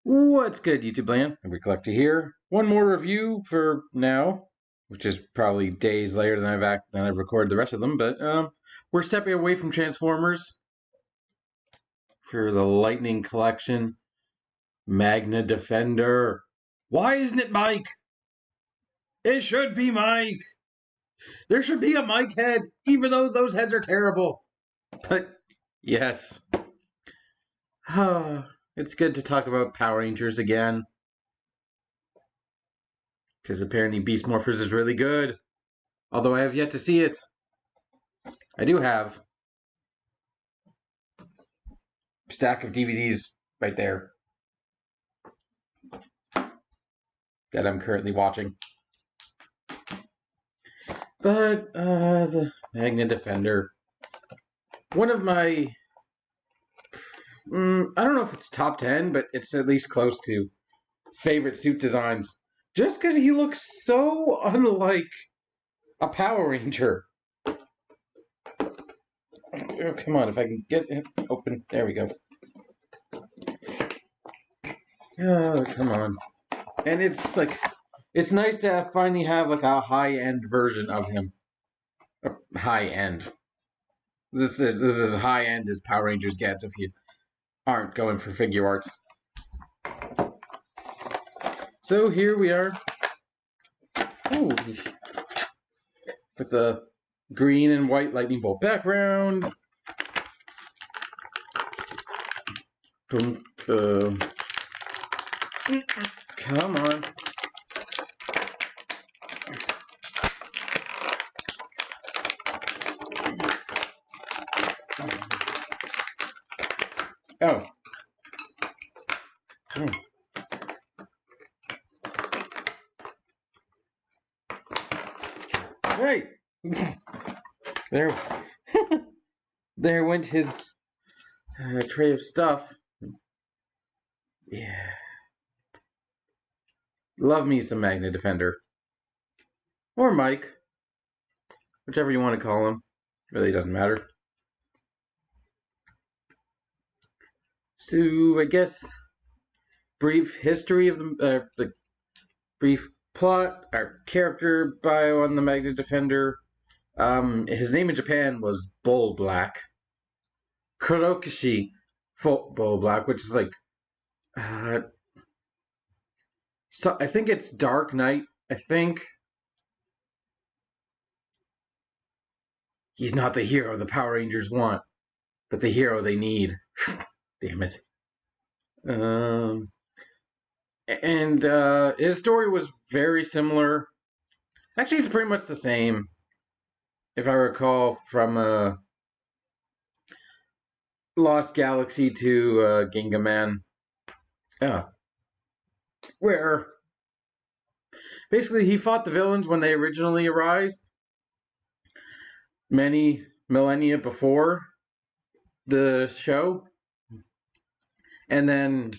What's good, YouTube land? Every collector here. One more review for now, which is probably days later than I've recorded the rest of them. But we're stepping away from Transformers for the Lightning Collection. Magna Defender. Why isn't it Mike? It should be Mike. There should be a Mike head, even though those heads are terrible. But yes, it's good to talk about Power Rangers again. Because apparently Beast Morphers is really good. Although I have yet to see it. I do have a stack of DVDs right there that I'm currently watching. But the Magna Defender, one of my, I don't know if it's top 10, but it's at least close to favorite suit designs. Just because he looks so unlike a Power Ranger. Oh, come on, if I can get it open. There we go. Oh, come on. And it's like, it's nice to finally have like a high-end version of him. High-end. This is as high-end as Power Rangers gets if you aren't going for figure arts. So here we are. Ooh, with the green and white lightning bolt background. Boom, boom. Come on. Oh. Hey! There, there went his tray of stuff. Yeah. Love me some Magna Defender. Or Mike. Whichever you want to call him. Really doesn't matter. So, I guess, brief history of the brief plot, our character bio on the Magna Defender. His name in Japan was Bull Black. Kurokishi Bull Black, which is like, so I think it's Dark Knight. I think he's not the hero the Power Rangers want, but the hero they need. Damn it. And his story was very similar. Actually, it's pretty much the same, if I recall, from Lost Galaxy to Gingaman. Yeah. Where basically he fought the villains when they originally arose, many millennia before the show. And then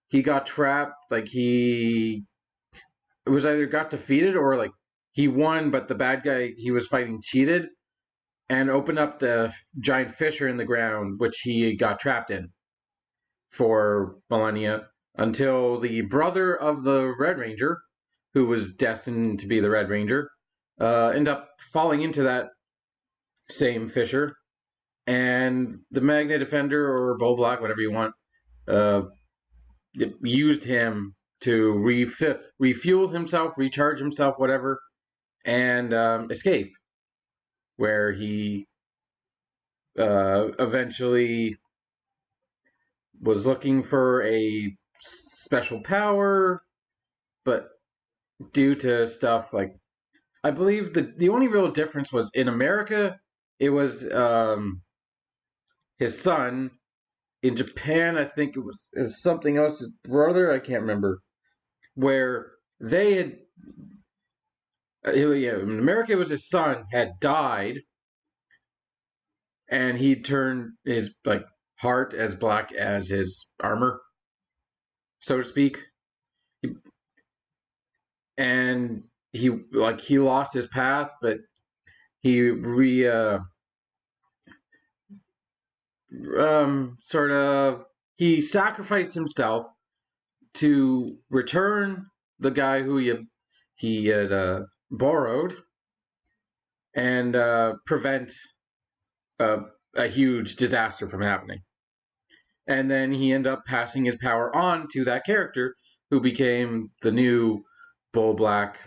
he got trapped, like it was either got defeated or like he won, but the bad guy he was fighting cheated and opened up the giant fissure in the ground, which he got trapped in for millennia until the brother of the Red Ranger, who was destined to be the Red Ranger, ended up falling into that same fissure. And the Magna Defender or Bull Black, whatever you want, used him to refuel himself, recharge himself, whatever, and escape. Where he eventually was looking for a special power, but due to stuff like, I believe the only real difference was in America, it was his son. In Japan, I think it was something else, his brother, I can't remember, where they had, in America it was his son had died, and he turned his like heart as black as his armor, so to speak. And he lost his path, but he he sacrificed himself to return the guy who he had borrowed and prevent a huge disaster from happening. And then he ended up passing his power on to that character who became the new Bull Black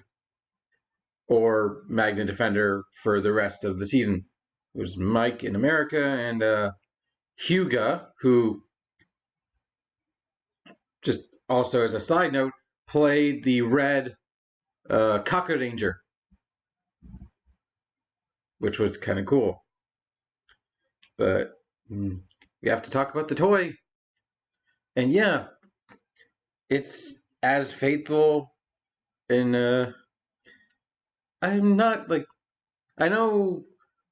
or Magna Defender for the rest of the season. It was Mike in America and Huga, who, just also as a side note, played the red Kaka Ranger, which was kind of cool. But we have to talk about the toy. And yeah, it's as faithful in I'm not like, I know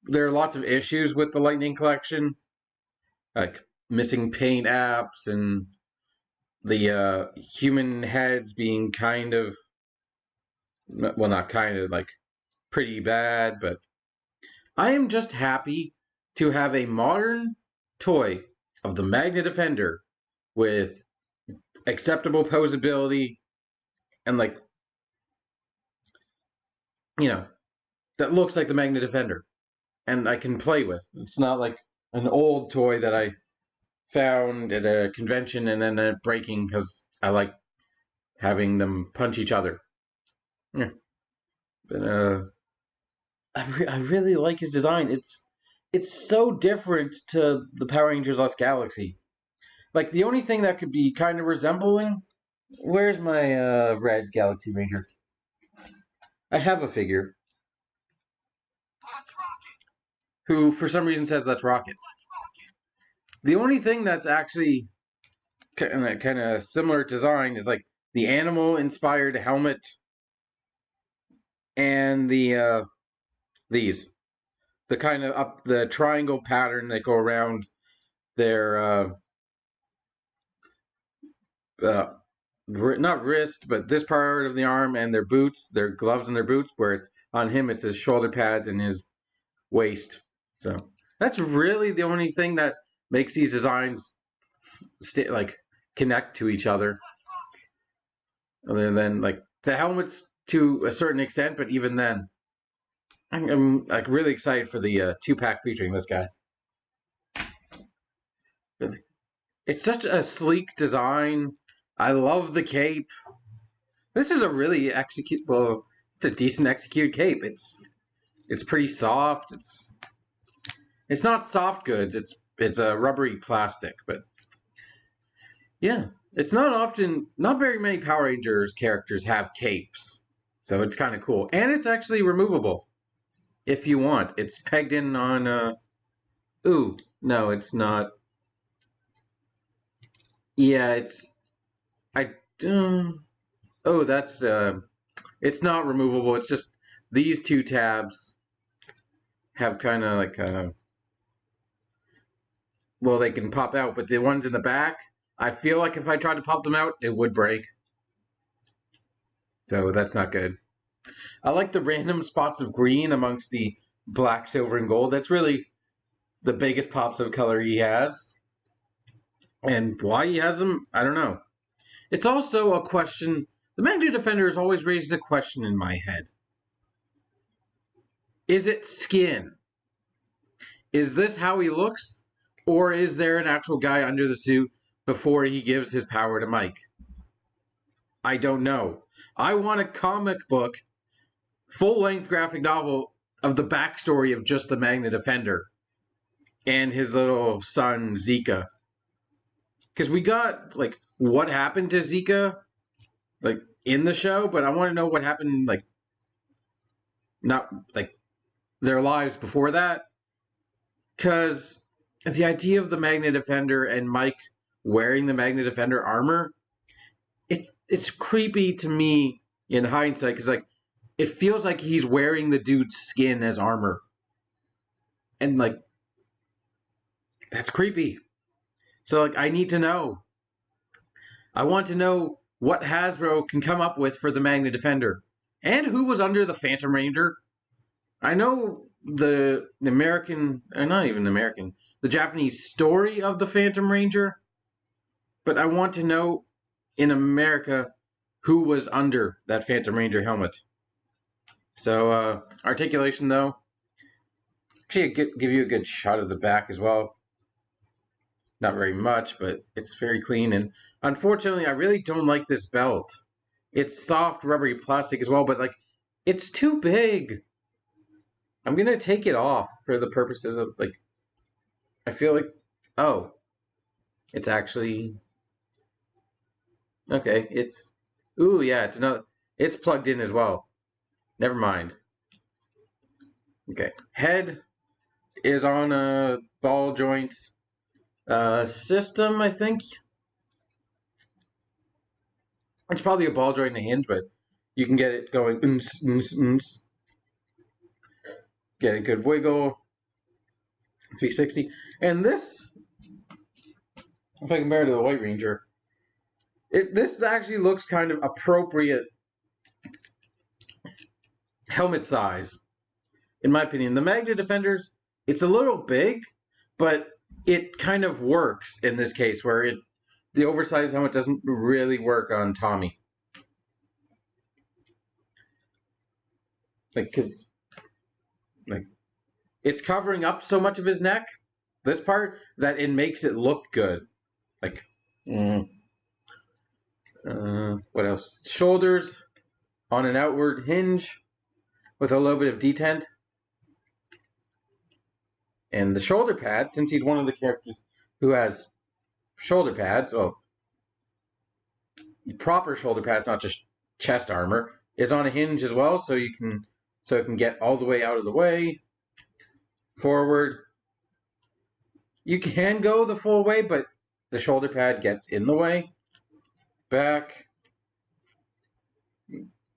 there are lots of issues with the Lightning Collection, like missing paint apps and the human heads being kind of, well, not kind of, like pretty bad, but I am just happy to have a modern toy of the Magna Defender with acceptable posability and, like, you know, that looks like the Magna Defender and I can play with. It's not like an old toy that I found at a convention and then breaking because I like having them punch each other. Yeah. But I really like his design. It's so different to the Power Rangers Lost Galaxy. Like, the only thing that could be kind of resembling, where's my red Galaxy Ranger? I have a figure who for some reason says that's Rocket. The only thing that's actually kind of similar design is like the animal inspired helmet and the kind of up the triangle pattern that go around their not wrist, but this part of the arm, and their boots, their gloves and their boots, where it's on him it's his shoulder pads and his waist. So that's really the only thing that makes these designs like connect to each other, other than like the helmets to a certain extent, but even then I'm like really excited for the 2-pack featuring this guy. It's such a sleek design. I love the cape. This is a really it's a decent executed cape. It's pretty soft. It's not soft goods. It's a rubbery plastic, but yeah, it's not very many Power Rangers characters have capes, so it's kind of cool, and it's actually removable if you want. It's pegged in on ooh, no, it's not. Yeah, oh, that's it's not removable. It's just these two tabs have kind of like well, they can pop out, but the ones in the back, I feel like if I tried to pop them out, it would break. So that's not good. I like the random spots of green amongst the black, silver, and gold. That's really the biggest pops of color he has. And why he has them, I don't know. It's also a question. The Magna Defender has always raised a question in my head. Is it skin? Is this how he looks? Or is there an actual guy under the suit before he gives his power to Mike? I don't know. I want a comic book, full-length graphic novel of the backstory of just the Magna Defender and his little son, Zika. Because we got, like, what happened to Zika, like, in the show, but I want to know what happened, like, not, like, their lives before that. Because the idea of the Magna Defender and Mike wearing the Magna Defender armor, it's creepy to me in hindsight, because, like, it feels like he's wearing the dude's skin as armor. And, like, that's creepy. So, like, I need to know. I want to know what Hasbro can come up with for the Magna Defender. And who was under the Phantom Ranger. I know the American, not even the American, the Japanese story of the Phantom Ranger. But I want to know in America who was under that Phantom Ranger helmet. So articulation though, actually give you a good shot of the back as well. Not very much, but it's very clean. And unfortunately, I really don't like this belt. It's soft, rubbery plastic as well, but like it's too big. I'm gonna take it off for the purposes of like. I feel like, oh, it's actually okay. Ooh, yeah, it's not. It's plugged in as well. Never mind. Okay, head is on a ball joint system, I think. It's probably a ball joint and a hinge, but you can get it going. Get a good wiggle. 360. And this, if I compare it to the White Ranger, this actually looks kind of appropriate helmet size, in my opinion. The Magna Defenders, it's a little big, but it kind of works in this case, where the oversized helmet doesn't really work on Tommy. Because it's covering up so much of his neck, this part, that it makes it look good. What else? Shoulders on an outward hinge with a little bit of detent. And the shoulder pad, since he's one of the characters who has shoulder pads, well, proper shoulder pads, not just chest armor, is on a hinge as well, so it can get all the way out of the way. Forward. You can go the full way, but the shoulder pad gets in the way. Back.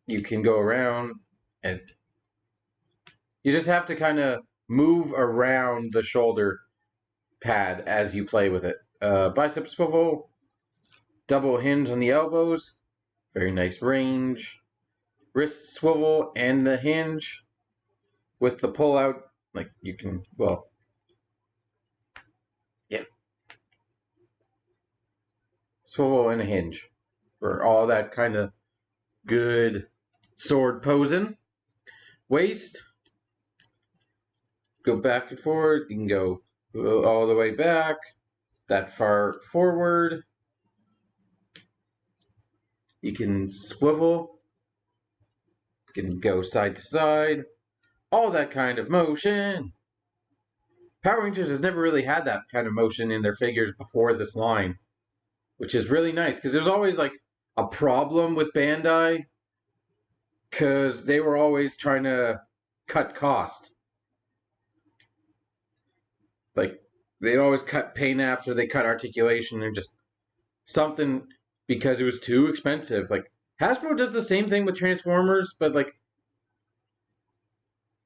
You can go around, and you just have to kind of move around the shoulder pad as you play with it. Bicep swivel, double hinge on the elbows, very nice range. Wrist swivel and the hinge with the pull out, like you can, well, yeah. Swivel and a hinge for all that kind of good sword posing. Waist, go back and forth. You can go all the way back, that far forward. You can swivel. You can go side to side. All that kind of motion. Power Rangers has never really had that kind of motion in their figures before this line, which is really nice because there's always like a problem with Bandai because they were always trying to cut cost. Like they'd always cut paint apps or they cut articulation or just something because it was too expensive. Like Hasbro does the same thing with Transformers, but like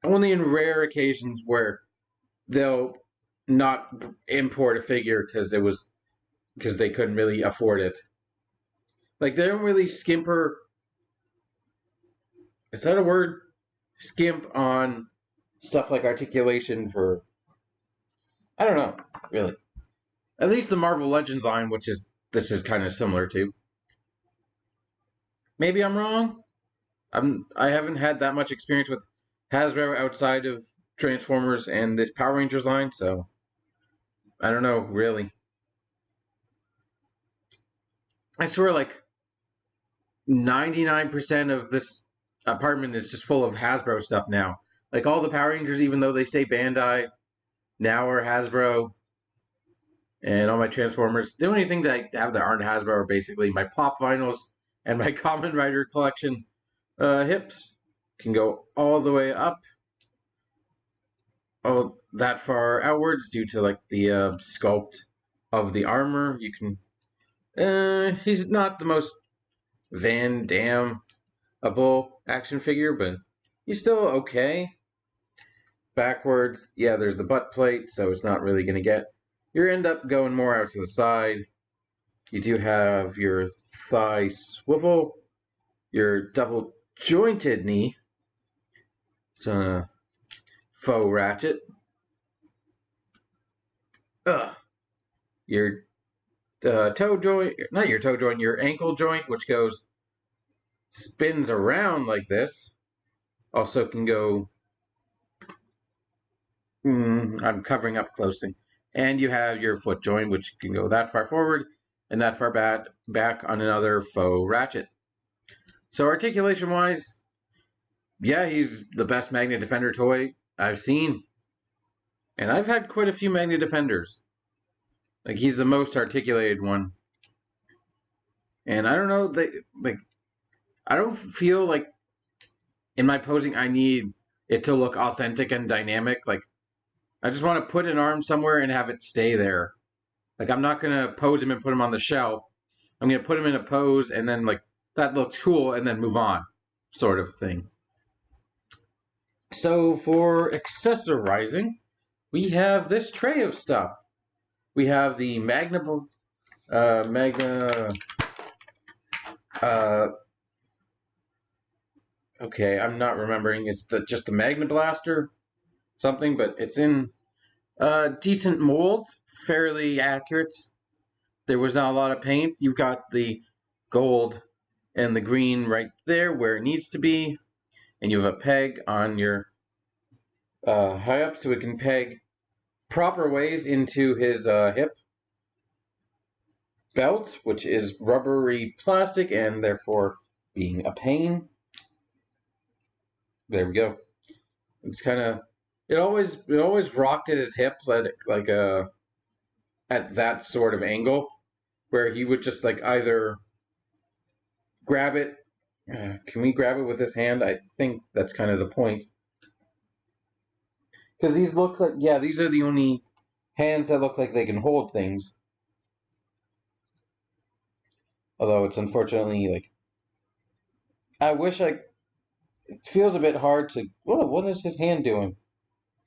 only in rare occasions where they'll not import a figure because they couldn't really afford it. Like they don't really skimper. Is that a word? Skimp on stuff like articulation for. I don't know, really. At least the Marvel Legends line, which this is kind of similar to. Maybe I'm wrong. I haven't had that much experience with Hasbro outside of Transformers and this Power Rangers line, so I don't know, really. I swear, like 99% of this apartment is just full of Hasbro stuff now. Like all the Power Rangers, even though they say Bandai, now are Hasbro. And all my Transformers. The only things I have that aren't Hasbro are basically my Pop vinyls and my Kamen Rider collection. Hips can go all the way up, all that far outwards due to like the sculpt of the armor. You can. He's not the most Van Damme-able action figure, but he's still okay. Backwards, yeah, there's the butt plate, so it's not really going to get. You end up going more out to the side. You do have your thigh swivel, your double jointed knee. It's a faux ratchet. Your toe joint, not your toe joint, your ankle joint, which spins around like this. Also can go, I'm covering up closely. And you have your foot joint, which can go that far forward and that far back on another faux ratchet. So articulation-wise, yeah, he's the best Magna Defender toy I've seen. And I've had quite a few Magna Defenders. Like, he's the most articulated one. And I don't know, I don't feel like in my posing I need it to look authentic and dynamic. Like, I just want to put an arm somewhere and have it stay there. Like, I'm not going to pose him and put him on the shelf. I'm going to put him in a pose and then, like, that looks cool and then move on, sort of thing. So for accessorizing, we have this tray of stuff. We have the Magna, okay, I'm not remembering. It's just the Magna Blaster something, but it's in decent mold, fairly accurate. There was not a lot of paint. You've got the gold and the green right there where it needs to be, and you have a peg on your high up so it can peg proper ways into his hip belt, which is rubbery plastic and therefore being a pain. There we go. It's kind of it always rocked at his hip like at that sort of angle where he would just like either grab it. Can we grab it with his hand? I think that's kind of the point. Because these look like, yeah, these are the only hands that look like they can hold things. Although it's unfortunately like, I wish it feels a bit hard to, whoa, what is his hand doing?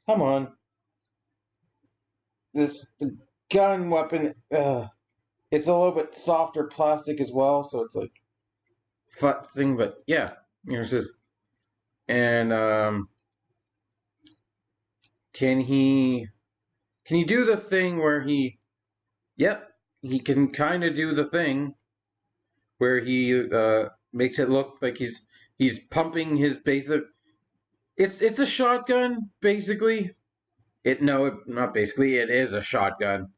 Come on. The gun weapon, it's a little bit softer plastic as well, so it's like futzing, but yeah, here's his, and can he do the thing where he can kind of do the thing where he makes it look like he's pumping his basic. It's a shotgun basically. Not basically. It is a shotgun,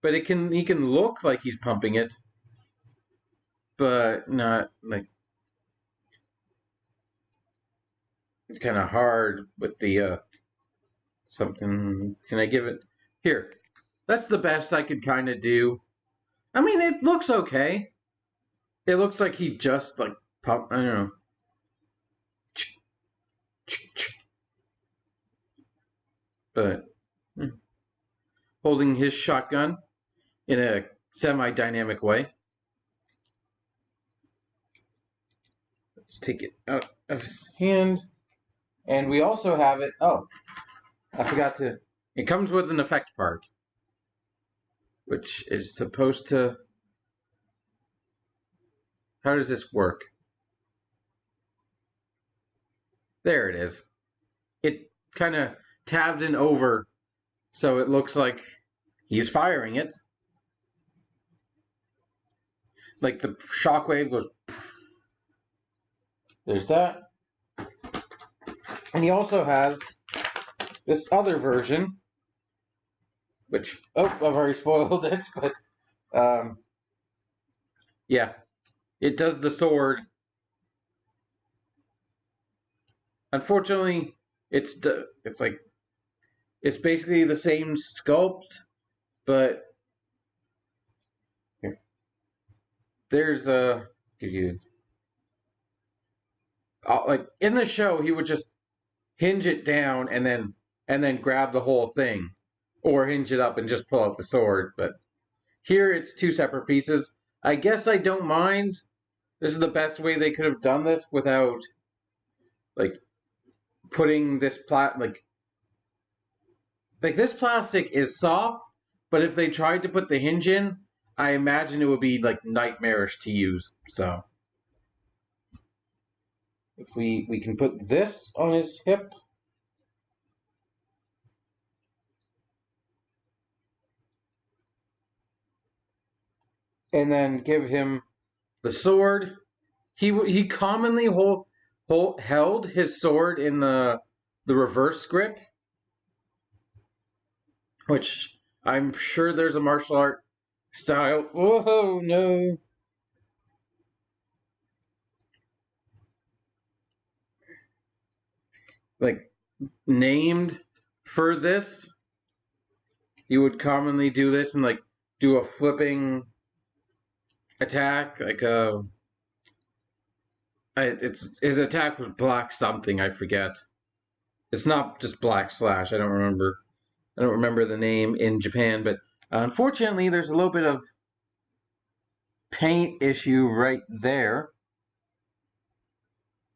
but he can look like he's pumping it, but not like. It's kind of hard with the something. Can I give it here? That's the best I could kind of do. I mean, it looks okay. It looks like he just like pump. I don't know. But holding his shotgun in a semi-dynamic way. Let's take it out of his hand. And we also have it. Oh, I forgot to. It comes with an effect part, which is supposed to. How does this work? There it is. It kind of tabs in over, so it looks like he's firing it. Like the shockwave goes. There's that. And he also has this other version, which, I've already spoiled it, but, yeah, it does the sword. Unfortunately, it's basically the same sculpt, but here, there's like in the show, he would just hinge it down and then grab the whole thing, or hinge it up and just pull out the sword. But here it's two separate pieces. I guess I don't mind. This is the best way they could have done this without like putting this like this plastic is soft, but if they tried to put the hinge in, I imagine it would be like nightmarish to use. So if we can put this on his hip. and then give him the sword. He commonly held his sword in the reverse grip, which I'm sure there's a martial art style. Whoa, no. Like, named for this. You would commonly do this and, like, do a flipping attack. Like, his attack was black something, I forget. It's not just black slash, I don't remember. I don't remember the name in Japan, but unfortunately, there's a little bit of paint issue right there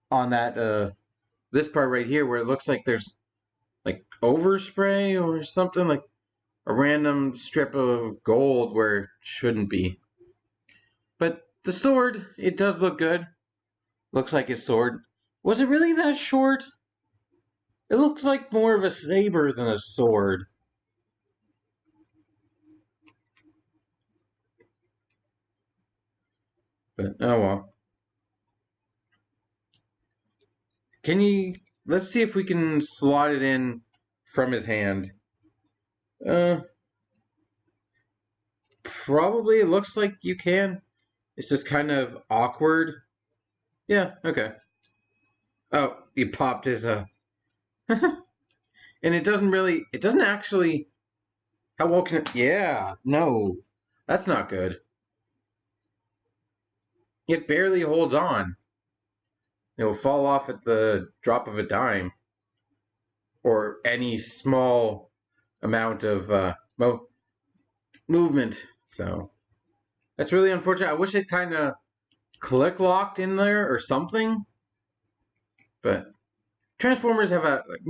on that this part right here where it looks like there's like overspray or something, like a random strip of gold where it shouldn't be. But the sword, it does look good. Looks like his sword. Was it really that short? It looks like more of a saber than a sword. But oh well. Can you? Let's see if we can slot it in from his hand. Probably it looks like you can. It's just kind of awkward. Yeah, okay. Oh, he popped his and it doesn't actually, how well can it, yeah, no. That's not good. It barely holds on. It'll fall off at the drop of a dime or any small amount of movement. So that's really unfortunate. I wish it kind of click locked in there or something. But Transformers have a like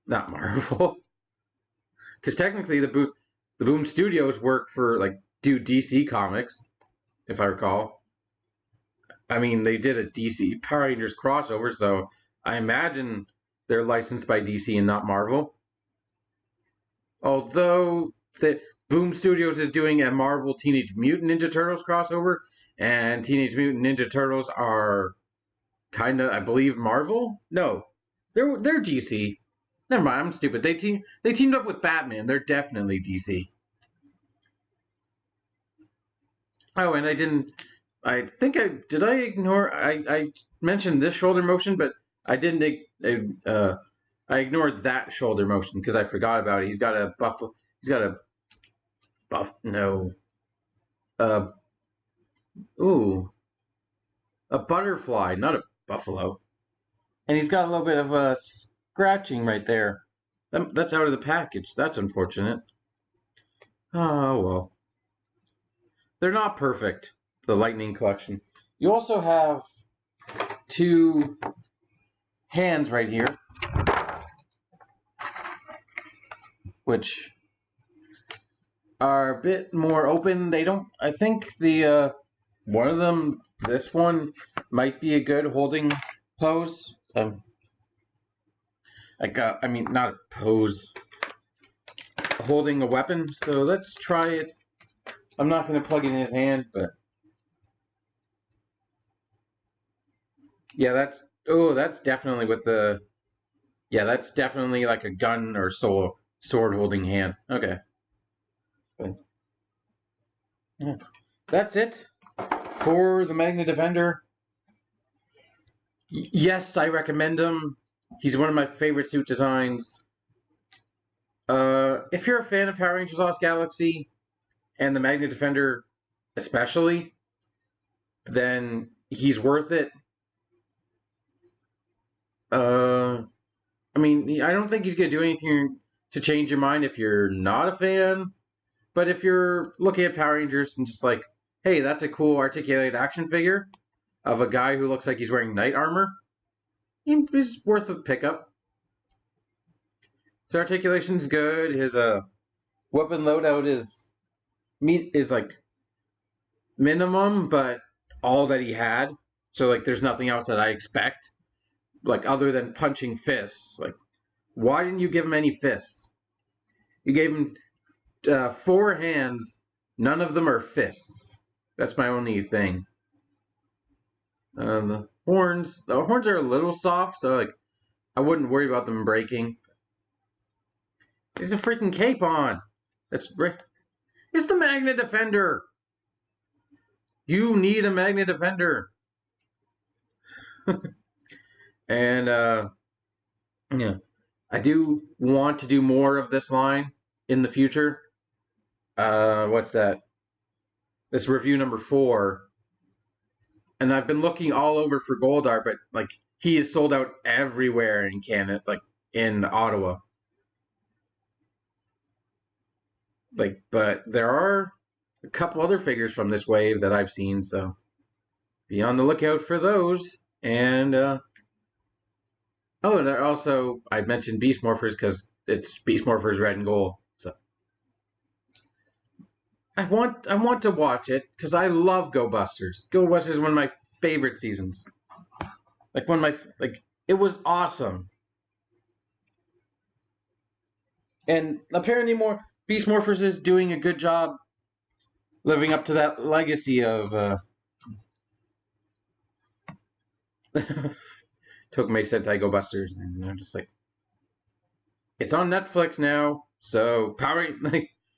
not Marvel, because technically the Boom Studios work for like do DC comics, if I recall. I mean, they did a DC Power Rangers crossover, so I imagine they're licensed by DC and not Marvel. Although the Boom Studios is doing a Marvel Teenage Mutant Ninja Turtles crossover, and Teenage Mutant Ninja Turtles are kind of, I believe, Marvel. No, they're DC. Never mind, I'm stupid. They teamed up with Batman. They're definitely DC. Oh, and I think I ignore. I mentioned this shoulder motion, but I didn't. I ignored that shoulder motion because I forgot about it. He's got a buff. He's got a buff. No. Uh. Ooh. A butterfly, not a buffalo. And he's got a little bit of a scratching right there. That's out of the package. That's unfortunate. Oh well. They're not perfect. The Lightning Collection. You also have two hands right here, which are a bit more open. They don't. I think the one of them, this one, might be a good holding pose. I mean, not a pose. Holding a weapon. So let's try it. I'm not going to plug it in his hand, but yeah, that's definitely with the, yeah, that's definitely like a gun or sword holding hand. Okay. Yeah. That's it for the Magna Defender. Yes, I recommend him. He's one of my favorite suit designs. If you're a fan of Power Rangers Lost Galaxy and the Magna Defender especially, then he's worth it. I mean, I don't think he's going to do anything to change your mind if you're not a fan. But if you're looking at Power Rangers and just like, hey, that's a cool articulated action figure of a guy who looks like he's wearing knight armor, he's worth a pickup. His articulation's good. His weapon loadout is like minimum, but all that he had. So like, there's nothing else that I expect, like other than punching fists. Like, why didn't you give him any fists? You gave him 4 hands none of them are fists. That's my only thing. The horns are a little soft, so like I wouldn't worry about them breaking. There's a freaking cape on. It's the Magna Defender. You need a Magna Defender. And yeah, I do want to do more of this line in the future. What's that? This review number 4. And I've been looking all over for Goldar, but like he is sold out everywhere in Canada, like in Ottawa. Like, but there are a couple other figures from this wave that I've seen, so be on the lookout for those. And oh, and also I mentioned Beast Morphers because it's Beast Morphers Red and Gold. So I want to watch it because I love Go Busters. Go Busters is one of my favorite seasons. It was awesome. And apparently Beast Morphers is doing a good job living up to that legacy of Tokumei Sentai Go Busters, and I'm just like, it's on Netflix now, so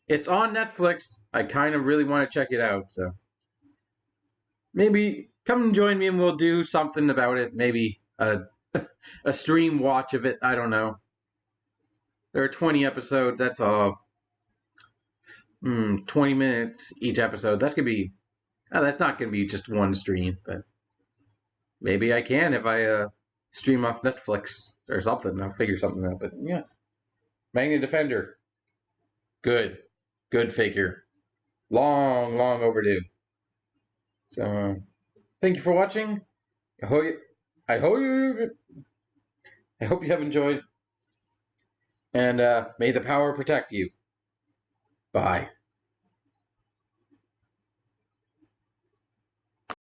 it's on Netflix. I kind of really want to check it out, so maybe come and join me and we'll do something about it. Maybe a stream watch of it. I don't know. There are 20 episodes. That's all. 20 minutes each episode. That's not gonna be just one stream, but maybe I can if I stream off Netflix or something. I'll figure something out. But yeah, Magna Defender, good figure, long overdue. So thank you for watching. I hope you have enjoyed, and may the power protect you. Bye.